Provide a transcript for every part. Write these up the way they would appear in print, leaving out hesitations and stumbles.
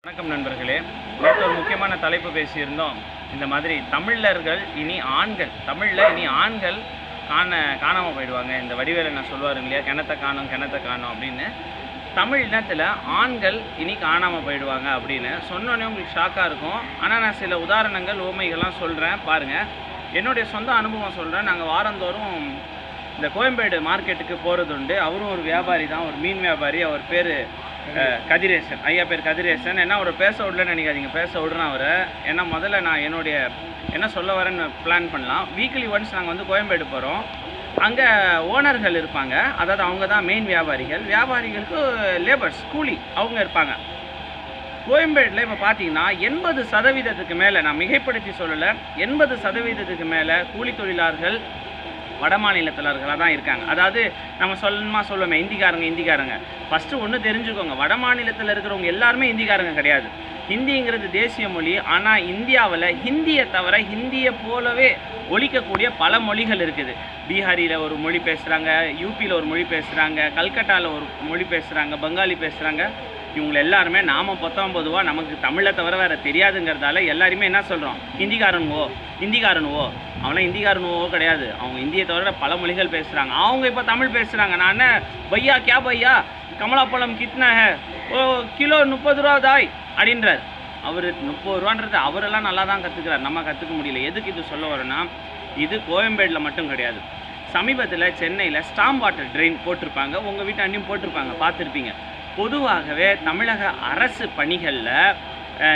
வணக்கம் நண்பர்களே, நேற்று ஒரு முக்கியமான தலைப்பு பேசியிருந்தோம். இந்த மாதிரி தமிழர்கள் இனி ஆண்கள், தமிழில் இனி ஆண்கள் காணாமல் போயிடுவாங்க. இந்த வடிவேலு என்ன சொல்லுவாருங்க இல்லையா, கிணத்த காணும் அப்படின்னு. தமிழ் இனத்தில் ஆண்கள் இனி காணாமல் போயிடுவாங்க அப்படின்னு சொன்னோன்னே உங்களுக்கு ஷாக்காக இருக்கும். ஆனால் நான் சில உதாரணங்கள் ஓமைகள்லாம் சொல்கிறேன் பாருங்கள். என்னுடைய சொந்த அனுபவம் சொல்கிறேன். நாங்கள் வாரந்தோறும் இந்த கோயம்பேடு மார்க்கெட்டுக்கு போகிறது உண்டு. அவரும் ஒரு வியாபாரி தான், ஒரு மீன் வியாபாரி. அவர் பேர் கதிரேசன், ஐயா பேர் கதிரேசன். ஏன்னா அவரை பேச விடலன்னு நினைக்காதீங்க, பேச விடுறேன் அவரை. ஏன்னா முதல்ல நான் என்னுடைய என்ன சொல்ல வரேன்னு பிளான் பண்ணலாம். வீக்லி ஒன்ஸ் நாங்கள் வந்து கோயம்பேடு போகிறோம். அங்கே ஓனர்கள் இருப்பாங்க, அதாவது அவங்க தான் மெயின் வியாபாரிகள். வியாபாரிகளுக்கு லேபர்ஸ், கூலி அவங்க இருப்பாங்க. கோயம்பேட்டில் இப்போ பார்த்தீங்கன்னா 80% மேலே, நான் மிகைப்படுத்தி சொல்லலை, 80% மேலே கூலி தொழிலாளர்கள் வட மாநிலத்திலர்களாக தான் இருக்காங்க. அதாவது நம்ம சொல்லுவோமே இந்திக்காரங்க. ஃபஸ்ட்டு ஒன்று தெரிஞ்சுக்கோங்க, வட மாநிலத்தில் இருக்கிறவங்க எல்லாருமே இந்திக்காரங்க கிடையாது. ஹிந்திங்கிறது தேசிய மொழி. ஆனால் இந்தியாவில் ஹிந்தியை தவிர ஹிந்தியை போலவே ஒழிக்கக்கூடிய பல மொழிகள் இருக்குது. பீகாரியில் ஒரு மொழி பேசுகிறாங்க, யூபியில் ஒரு மொழி பேசுகிறாங்க, கல்கட்டாவில் ஒரு மொழி பேசுகிறாங்க, பெங்காலி பேசுகிறாங்க. இவங்க எல்லாருமே நாம 19 நமக்கு தமிழை தவிர வேறு தெரியாதுங்கிறதால எல்லாருமே என்ன சொல்கிறோம், ஹிந்திக்காரனுவோ. அவனா ஹிந்திக்காரனுவோ கிடையாது, அவங்க இந்தியை தவிர பல மொழிகள் பேசுகிறாங்க. அவங்க இப்போ தமிழ் பேசுகிறாங்க. நான் பையா கே பையா கமலாப்பழம் கிட்னா ஹே, ஓ கிலோ 30 ரூபா தாய் அப்படின்றார். அவர் 30 ரூபான்றது அவரெல்லாம் நல்லா தான் கற்றுக்கிறார், நம்ம கற்றுக்க முடியல. எதுக்கு இது சொல்ல வரோன்னா, இது கோயம்பேடில் மட்டும் கிடையாது. சமீபத்தில் சென்னையில் ஸ்டாம் வாட்டர் ட்ரெயின் போட்டிருப்பாங்க, உங்கள் வீட்டு அண்ணியும் போட்டிருப்பாங்க, பார்த்துருப்பீங்க. பொதுவாகவே தமிழக அரசு பணிகளில்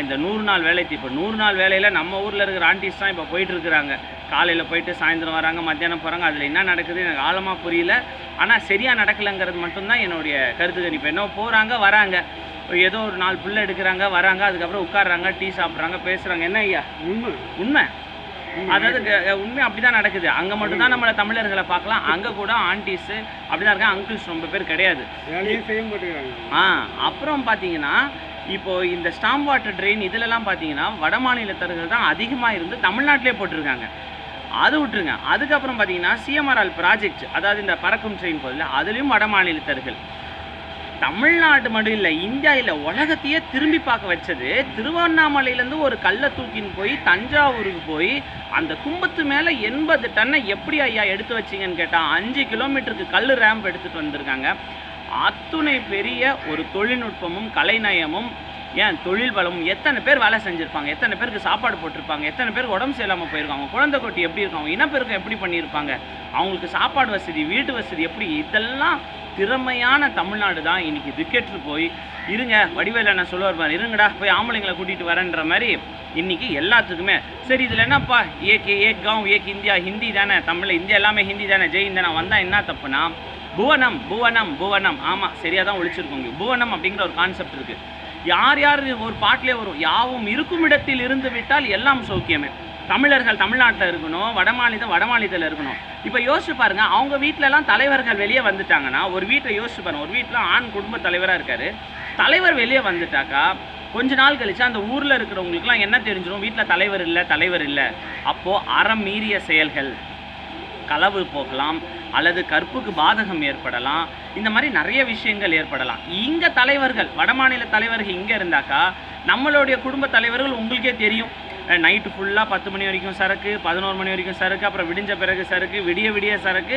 இந்த 100 நாள் வேலை, இப்போ 100 நாள் வேலையில் நம்ம ஊரில் இருக்கிற ஆண்டிஸ் தான் இப்போ போயிட்டுருக்குறாங்க. காலையில் போயிட்டு சாயந்தரம் வராங்க, மத்தியானம் போகிறாங்க. அதில் என்ன நடக்குது எனக்கு ஆழமாக புரியல. ஆனால் சரியாக நடக்கலைங்கிறது மட்டும்தான் என்னுடைய கருத்து கணிப்பு. என்ன போகிறாங்க வராங்க, ஏதோ ஒரு 4 பிள்ளை எடுக்கிறாங்க, வராங்க, அதுக்கப்புறம் உட்காடுறாங்க, டீ சாப்பிட்றாங்க, பேசுகிறாங்க. என்ன ஐயா உண்மை? அதாவது உண்மை அப்படி தான் நடக்குது. அங்கே மட்டும்தான் நம்மளை தமிழர்களை பார்க்கலாம். அங்கே கூட ஆண்டிஸு அப்படி தான் இருக்காங்க, அங்கிள்ஸ் ரொம்ப பேர் கிடையாது. அப்புறம் பார்த்தீங்கன்னா இப்போது இந்த ஸ்டாம் வாட்டர் ட்ரெயின் இதிலெல்லாம் பார்த்தீங்கன்னா வட மாநிலத்தர்கள் தான் அதிகமாக இருந்து தமிழ்நாட்டிலே போட்டிருக்காங்க. அது விட்டுருங்க. அதுக்கப்புறம் பார்த்தீங்கன்னா சிஎம்ஆர்எல் ப்ராஜெக்ட், அதாவது இந்த பறக்கும் ட்ரெயின் போதில்ல, அதுலேயும் வட மாநிலத்தர்கள். தமிழ்நாடு மட்டும் இல்லை, இந்தியா இல்லை, உலகத்தையே திரும்பி பார்க்க வச்சது திருவண்ணாமலையிலேருந்து ஒரு கல்லை தூக்கின்னு போய் தஞ்சாவூருக்கு போய் அந்த கும்பத்து மேலே 80 டன்னை எப்படி ஐயா எடுத்து வச்சிங்கன்னு கேட்டால் 5 கிலோமீட்டருக்கு கல் ரேம்ப் எடுத்துகிட்டு வந்திருக்காங்க. அத்துணை பெரிய ஒரு தொழில்நுட்பமும் கலைநயமும் தொழில் பலமும் எத்தனை பேர் வேலை செஞ்சுருப்பாங்க, எத்தனை பேருக்கு சாப்பாடு போட்டிருப்பாங்க, எத்தனை பேருக்கு உடம்பு சரியில்லாமல் போயிருக்காங்க, குழந்தை கொட்டி எப்படி இருக்காங்க, இனப்பெருக்கம் எப்படி பண்ணியிருப்பாங்க, அவங்களுக்கு சாப்பாடு வசதி, வீட்டு வசதி எப்படி, இதெல்லாம் திறமையான தமிழ்நாடு தான் இன்றைக்கி திக்கெட்டு போய் இருங்க. வடிவேலு என்ன சொல்லுவார், இருங்கடா போய் ஆம்பளைங்களை கூட்டிகிட்டு வரேன்ற மாதிரி இன்றைக்கி எல்லாத்துக்குமே சரி. இதில் என்னப்பா, ஏக் காவ் ஏக் இந்தியா, ஹிந்தி தானே, தமிழ் இந்தியா எல்லாமே ஹிந்தி தானே, ஜெய் இந்தியா வந்தால் என்ன தப்புனா புவனம். ஆமாம், சரியாக தான் ஒழிச்சிருக்கோங்க. புவனம் அப்படிங்கிற ஒரு கான்செப்ட் இருக்குது. யார் ஒரு பாட்டிலே வரும், யாவும் இருக்கும் இடத்தில் இருந்து விட்டால் எல்லாம் சௌக்கியமே. தமிழர்கள் தமிழ்நாட்டில் இருக்கணும், வட மாநிலத்தில் இருக்கணும். இப்போ யோசிச்சு பாருங்க, அவங்க வீட்டிலலாம் தலைவர்கள் வெளியே வந்துட்டாங்கன்னா, ஒரு வீட்டை யோசிச்சு பாருங்க, ஒரு வீட்டில் ஆண் குடும்ப தலைவராக இருக்காரு, தலைவர் வெளியே வந்துட்டாக்கா கொஞ்ச நாள் கழிச்சு அந்த ஊரில் இருக்கிறவங்களுக்குலாம் என்ன தெரிஞ்சிடும், வீட்டில் தலைவர் இல்லை. அப்போது அறம் மீறிய செயல்கள், களவு போகலாம், அல்லது கற்புக்கு பாதகம் ஏற்படலாம், இந்த மாதிரி நிறைய விஷயங்கள் ஏற்படலாம். இங்கே தலைவர்கள், வட மாநில தலைவர்கள் இங்கே இருந்தாக்கா, நம்மளுடைய குடும்ப தலைவர்கள் உங்களுக்கே தெரியும், நைட்டு ஃபுல்லாக 10 மணி வரைக்கும் சரக்கு, 11 மணி வரைக்கும் சரக்கு, அப்புறம் விடிஞ்ச பிறகு சரக்கு, விடிய சரக்கு.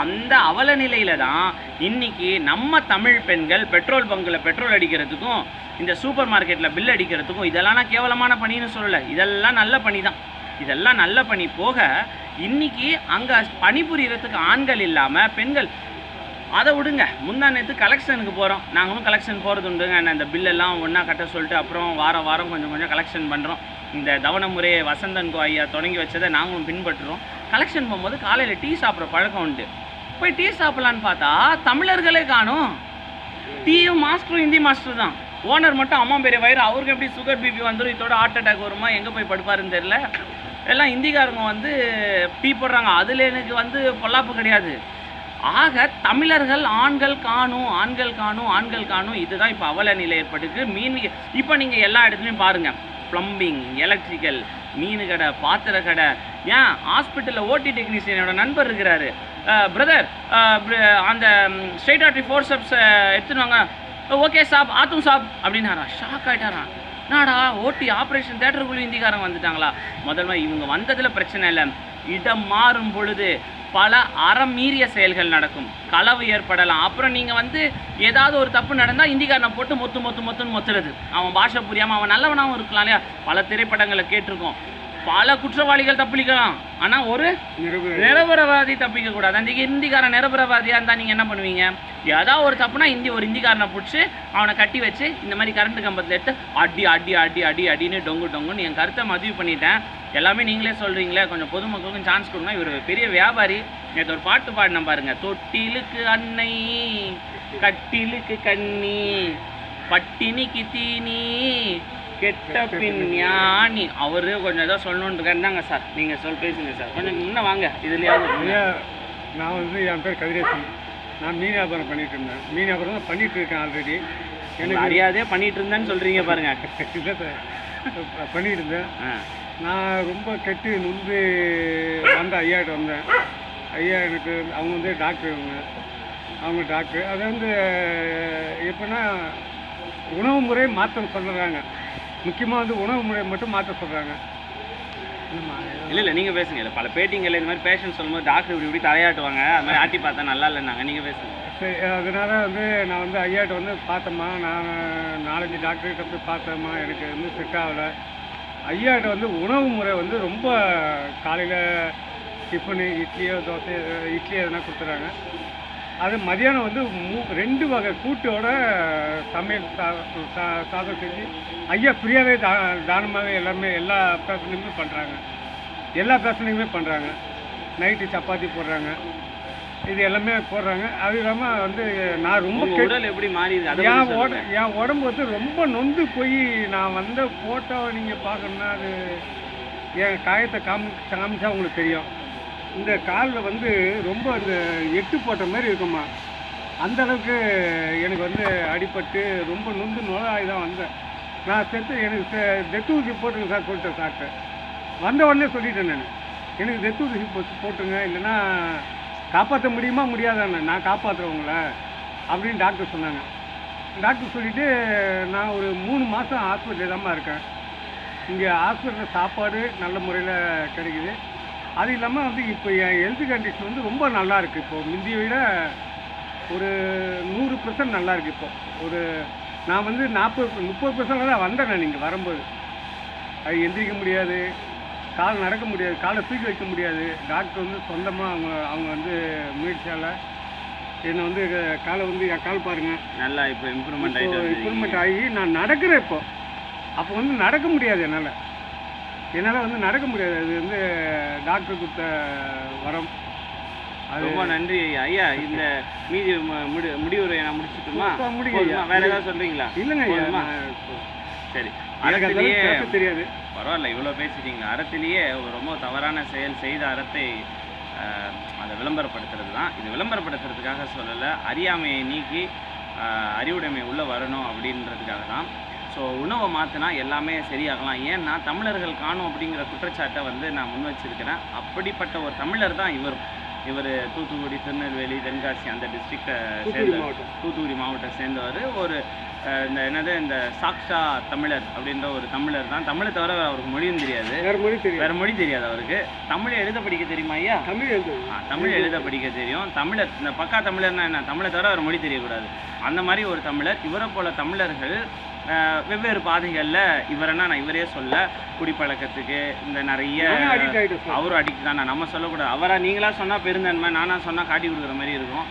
அந்த அவல நிலையில தான் இன்றைக்கி நம்ம தமிழ் பெண்கள் பெட்ரோல் பங்கில் பெட்ரோல் அடிக்கிறதுக்கும், இந்த சூப்பர் மார்க்கெட்டில் பில் அடிக்கிறதுக்கும், இதெல்லாம் நான் கேவலமான பணின்னு சொல்லலை, இதெல்லாம் நல்ல பணி தான். இதெல்லாம் நல்ல பணி போக இன்றைக்கி அங்கே பணிபுரியறதுக்கு ஆண்கள் இல்லாமல் பெண்கள். அதை விடுங்க, முந்தா நேற்று கலெக்ஷனுக்கு போகிறோம், நாங்களும் கலெக்ஷன் போகிறது உண்டுங்க. இந்த பில்லெல்லாம் ஒன்றா கட்ட சொல்லிட்டு அப்புறம் வாரம் கொஞ்சம் கலெக்ஷன் பண்ணுறோம். இந்த தவண முறையை வசந்தன் கோ ஐயா தொடங்கி வச்சதை நாங்களும் பின்பற்றுறோம். கலெக்ஷன் போகும்போது காலையில் டீ சாப்பிட்ற பழக்கம் உண்டு. போய் டீ சாப்பிட்லான்னு பார்த்தா தமிழர்களே காணும். டீயும் மாஸ்டரும் ஹிந்தி மாஸ்டர் தான். ஓனர் மட்டும் அம்மா பெரிய வயிறு, அவருக்கு எப்படி சுகர் பிபி வந்துடும், இதோட ஹார்ட் அட்டாக் வருமா, எங்கே போய் படுப்பாருன்னு தெரியல. எல்லாம் இந்திக்காரங்க வந்து டீ போடுறாங்க, அதில் எனக்கு பொல்லாப்பு கிடையாது. ஆக தமிழர்கள் ஆண்கள் காணும். இதுதான் இப்போ அவல நிலை ஏற்பட்டுக்கு. இப்போ நீங்கள் எல்லா இடத்துலையும் பாருங்கள், ப்ளம்பிங், எலக்ட்ரிக்கல், மீன் கடை, பாத்திர கடை, ஹாஸ்பிட்டலில் ஓடி டெக்னீஷியன் என்னோட நண்பர் இருக்கிறாரு, பிரதர் அந்த ஸ்ட்ரெயிட் ஆர்டரி ஃபோர்செப்ஸ் எடுத்துன்னு வாங்க, ஓகே சாப் ஆத்தும் சாப் அப்படின்னாரா. ஷாக் ஆகிட்டாரான். என்னடா ஓட்டி ஆப்ரேஷன் தேட்டருக்குள்ளே ஹிந்திக்காரங்க வந்துட்டாங்களா? முதல்ல இவங்க வந்ததில் பிரச்சனை இல்லை, இடம் மாறும் பொழுது பல அறமீறிய செயல்கள் நடக்கும், களவு ஏற்படலாம். அப்புறம் நீங்கள் ஏதாவது ஒரு தப்பு நடந்தால் இந்திக்காரனை போட்டு மொத்துன்னு மொத்துறது. அவன் பாஷை புரியாமல் அவன் நல்லவனாகவும் இருக்கலாம் இல்லையா? பல திரைப்படங்களை கேட்டிருக்கோம். பல குற்றவாளிகள் தப்பிக்கலாம், ஆனால் ஒரு நிரபராதி தப்பிக்க கூடாது. அந்த இந்திக்காரன் நிரபராதியாக இருந்தால் நீங்கள் என்ன பண்ணுவீங்க? ஏதாவது ஒரு தப்புனா ஒரு இந்திக்காரனை பிடிச்சி அவனை கட்டி வச்சு இந்த மாதிரி கரண்ட் கம்பத்தில் எடுத்து அடி அடி அடி அடி அடின்னு டொங்குன்னு என் கருத்தை பதிவு பண்ணிட்டேன். எல்லாமே நீங்களே சொல்கிறீங்களே, கொஞ்சம் பொதுமக்களுக்கும் சான்ஸ் கொடுங்க. இவர் பெரிய வியாபாரி. நேற்று ஒரு பாட்டு பாடின பாருங்க, தொட்டிலுக்கு அன்னை கட்டிலுக்கு கண்ணி பட்டினிக்கு தீனி கெட்ட பின் ஞானி. அவரு கொஞ்சம் ஏதோ சொல்லணுன்னு இருக்காருந்தாங்க சார். நீங்கள் பேசுங்க சார், கொஞ்சம் முன்னே வாங்க. இதுலையாவது நான் என் பேர் கதிரேசன். நான் மீன் வியாபாரம் பண்ணிகிட்டு இருந்தேன். மீன் வியாபாரம் தான் பண்ணிகிட்டு இருக்கேன் ஆல்ரெடி. எனக்கு அறியாதே பண்ணிகிட்டு இருந்தேன்னு சொல்கிறீங்க பாருங்க. இல்லை சார், பண்ணிகிட்டு இருந்தேன். நான் ரொம்ப கெட்டு நொந்து ஐயாட்ட வந்தேன். ஐயா எனக்கு அவங்க டாக்டர், அவங்க டாக்டர். அது எப்படின்னா உணவு முறை மாற்ற சொல்கிறாங்க. முக்கியமாக உணவு முறை மட்டும் மாற்ற சொல்கிறாங்க. இல்லை நீங்கள் பேசுங்க. இல்லை பல பேட்டிங்களில் இந்த மாதிரி பேஷண்ட் சொல்லும்போது டாக்டர் இப்படி தலையாட்டுவாங்க, அது மாதிரி ஆட்டி பார்த்தா நல்லா இல்லைன்னாங்க. நீங்கள் பேசுங்க. சரி, அதனால் நான் ஐயாட்ட பார்த்தேம்மா. நான் 4-5 டாக்டர்கிட்ட போய் பார்த்தேம்மா, எனக்கு செட் ஆகலை. ஐயாட்ட உணவு முறை ரொம்ப காலையில் டிஃபனு இட்லியோ தோசை இட்லி எதனா கொடுத்துறாங்க. அது மதியானம் 2 வகை கூட்டோட சமையல் சாதம் செஞ்சு ஐயா ஃப்ரீயாகவே தானமாகவே எல்லா பிரச்சனையுமே பண்ணுறாங்க. நைட்டு சப்பாத்தி போடுறாங்க, இது எல்லாமே போடுறாங்க. அது இல்லாமல் நான் ரொம்ப உடல் எப்படி மாறி என் உடம்பு ரொம்ப நொந்து போய் நான் ஃபோட்டோவை நீங்கள் பார்க்கணுன்னா அது என் காயத்தை காமிச்சா உங்களுக்கு தெரியும். இந்த காலில் ரொம்ப அந்த எட்டு போட்ட மாதிரி இருக்குமா, அந்தளவுக்கு எனக்கு அடிபட்டு ரொம்ப நொந்து நோயாகி தான் வந்தேன். நான் எனக்கு டெத்து ஊசி போட்டுங்க சார் சொல்லிட்டேன் டாக்டர். வந்த உடனே சொல்லிட்டேன் நான், எனக்கு டெத்து ஊசி போட்டுங்க, இல்லைன்னா காப்பாற்ற முடியுமா முடியாதாண்ணே, நான் காப்பாற்றுறவங்கள அப்படின்னு டாக்டர் சொன்னாங்க. டாக்டர் சொல்லிவிட்டு நான் ஒரு 3 மாதம் ஹாஸ்பிட்டலில் தான்மா இருக்கேன். இங்கே ஹாஸ்பிட்டலில் சாப்பாடு நல்ல முறையில் கிடைக்குது. அது இல்லாமல் இப்போ என் ஹெல்த் கண்டிஷன் ரொம்ப நல்லா இருக்குது. இப்போது முந்தியை விட ஒரு 100% நல்லா இருக்குது. இப்போது நான் 40-30% தான் வந்தேன். நான் இங்கே வரும்போது அது எந்திரிக்க முடியாது, கால் நடக்க முடியாது, காலை தூக்கி வைக்க முடியாது. டாக்டர் சொந்தமாக அவங்க முயற்சியால் என்னை காலை என் கால் பாருங்கள் நல்லா இப்போ இம்ப்ரூவ்மெண்ட் ஆகி நான் நடக்கிறேன். இப்போது அப்போ நடக்க முடியாது, என்னால் நடக்க முடியாது. அது டாக்டர் கொடுத்த வரம். அது ரொம்ப நன்றி ஐயா. இந்த மீதி முடிவுரை நான் முடிச்சுட்டுமா? வேற ஏதாவது சொல்றீங்களா? இல்லைங்க ஐயா, சரி. அறத்திலேயே தெரியாது, பரவாயில்ல, இவ்வளோ பேசிட்டீங்க. அறத்திலேயே ரொம்ப தவறான செயல் செய்த அறத்தை அதை விளம்பரப்படுத்துறது தான். இது விளம்பரப்படுத்துறதுக்காக சொல்லலை, அறியாமையை நீக்கி அறிவுடைமை உள்ளே வரணும் அப்படின்றதுக்காக தான். ஸோ உணவை மாற்றினா எல்லாமே சரியாகலாம். ஏன்னா தமிழர்கள் காணும் அப்படிங்கிற குற்றச்சாட்டை நான் முன் வச்சிருக்கிறேன். அப்படிப்பட்ட ஒரு தமிழர் தான் இவர் தூத்துக்குடி, திருநெல்வேலி, தென்காசி அந்த டிஸ்ட்ரிக்டை சேர்ந்தவர், தூத்துக்குடி மாவட்டத்தை சேர்ந்தவர். ஒரு இந்த சாக்ஷா தமிழர் அப்படின்ற ஒரு தமிழர் தான். தமிழை தவிர அவருக்கு மொழியும் தெரியாது, வேறு மொழி தெரியாது அவருக்கு. தமிழை எழுத படிக்க தெரியுமா ஐயா? தமிழ் எழுத படிக்க தெரியும். தமிழர், இந்த பக்கா தமிழர்னா என்ன, தமிழை தவிர அவர் மொழி தெரியக்கூடாது, அந்த மாதிரி ஒரு தமிழர். இவரை போல தமிழர்கள் வெவ்வேறு பாதைகளில் நான் இவரே சொல்ல, குடிப்பழக்கத்துக்கு இந்த நிறைய அவரும் அடிக்ட் தான். நம்ம சொல்லக்கூடாது. நீங்களா சொன்னால் பெருந்தன்மை, நானாக சொன்னால் காட்டி கொடுக்குற மாதிரி இருக்கும்.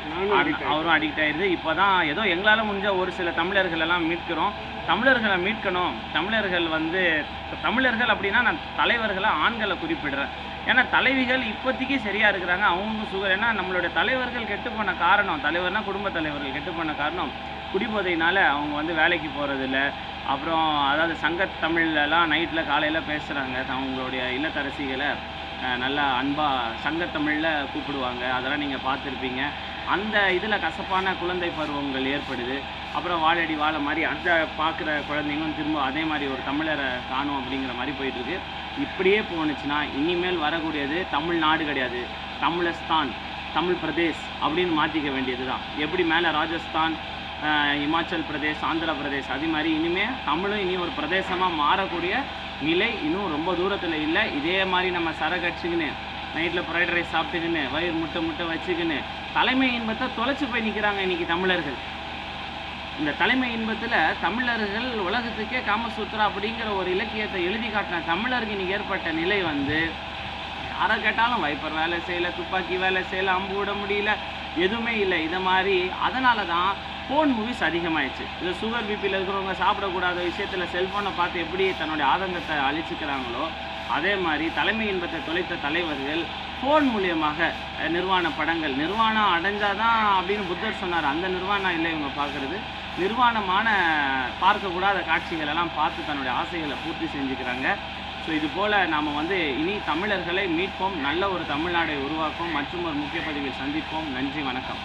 அவரும் அடிக்ட் ஆகிடுது. இப்போ தான் ஏதோ எங்களால் முடிஞ்ச ஒரு சில தமிழர்கள் எல்லாம் மீட்கிறோம். தமிழர்களை மீட்கணும். தமிழர்கள் அப்படின்னா நான் தலைவர்களை ஆண்களை குறிப்பிடுறேன். ஏன்னா தலைவிகள் இப்போதைக்கு சரியாக இருக்கிறாங்க, அவங்க சுகர். ஏன்னா நம்மளுடைய தலைவர்கள் கெட்டு போன காரணம், தலைவர்னால் குடும்ப தலைவர்கள் கெட்டு போன காரணம் குடிபோதையினால் அவங்க வேலைக்கு போகிறதில்ல. அப்புறம் அதாவது சங்கத்தமிழ்லாம் நைட்டில் காலையில் பேசுகிறாங்க, அவங்களுடைய இல்லத்தரசிகளை நல்லா அன்பாக சங்கத்தமிழில் கூப்பிடுவாங்க. அதெல்லாம் நீங்கள் பார்த்துருப்பீங்க. அந்த இதில் கசப்பான குழந்தை பருவங்கள் ஏற்படுது. அப்புறம் வாழடி வாழை மாதிரி அந்த பார்க்குற குழந்தைங்களும் திரும்ப அதே மாதிரி ஒரு தமிழரை காணும் அப்படிங்கிற மாதிரி போயிட்டுருக்கு. இப்படியே போணுச்சுன்னா இனிமேல் வரக்கூடியது தமிழ்நாடு கிடையாது, தமிழஸ்தான், தமிழ் பிரதேஷ் அப்படின்னு மாற்றிக்க வேண்டியது தான். எப்படி மேலே ராஜஸ்தான், இமாச்சல் பிரதேஷ், ஆந்திர பிரதேஷ், அது மாதிரி இனிமேல் தமிழும் இனி ஒரு பிரதேசமாக மாறக்கூடிய நிலை இன்னும் ரொம்ப தூரத்தில் இல்லை. இதே மாதிரி நம்ம சரகடிச்சுக்கின்னு நைட்டில் ஃப்ரைட் ரைஸ் சாப்பிட்டுக்கின்னு வயிறு முட்டை வச்சுக்கின்னு தலைமை இன்பத்தை தொலைச்சி போய் நிற்கிறாங்க இன்றைக்கி தமிழர்கள். இந்த தலைமை இன்பத்தில் தமிழர்கள் உலகத்துக்கே காமசூத்ரா அப்படிங்கிற ஒரு இலக்கியத்தை எழுதி காட்டின தமிழருக்கு இன்றைக்கி ஏற்பட்ட நிலை வந்து யாரை கேட்டாலும் வைப்பர் வேலை செய்யலை, துப்பாக்கி வேலை செய்யலை, அம்பு விட முடியல, எதுவுமே இல்லை. இதை மாதிரி அதனால தான் ஃபோன் மூவிஸ் அதிகமாகிடுச்சு. இது சுகர் பிபியில் இருக்கிறவங்க சாப்பிடக்கூடாத விஷயத்தில் செல்ஃபோனை பார்த்து எப்படி தன்னுடைய ஆதங்கத்தை அழிச்சிக்கிறாங்களோ அதே மாதிரி தலைமை இன்பத்தை தொலைத்த தலைவர்கள் ஃபோன் மூலியமாக நிர்வாண படங்கள், நிர்வாணம் அடைஞ்சாதான் அப்படின்னு புத்தர் சொன்னார். அந்த நிர்வாணம் இல்லை இவங்க பார்க்குறது, நிர்வாணமான பார்க்கக்கூடாத காட்சிகள் எல்லாம் பார்த்து தன்னுடைய ஆசைகளை பூர்த்தி செஞ்சுக்கிறாங்க. ஸோ இது போல் நாம் வந்து இனி தமிழர்களை மீட்போம், நல்ல ஒரு தமிழ்நாடை உருவாக்கும். மற்றும் ஒரு முக்கிய பதிவில் சந்திப்போம். நன்றி, வணக்கம்.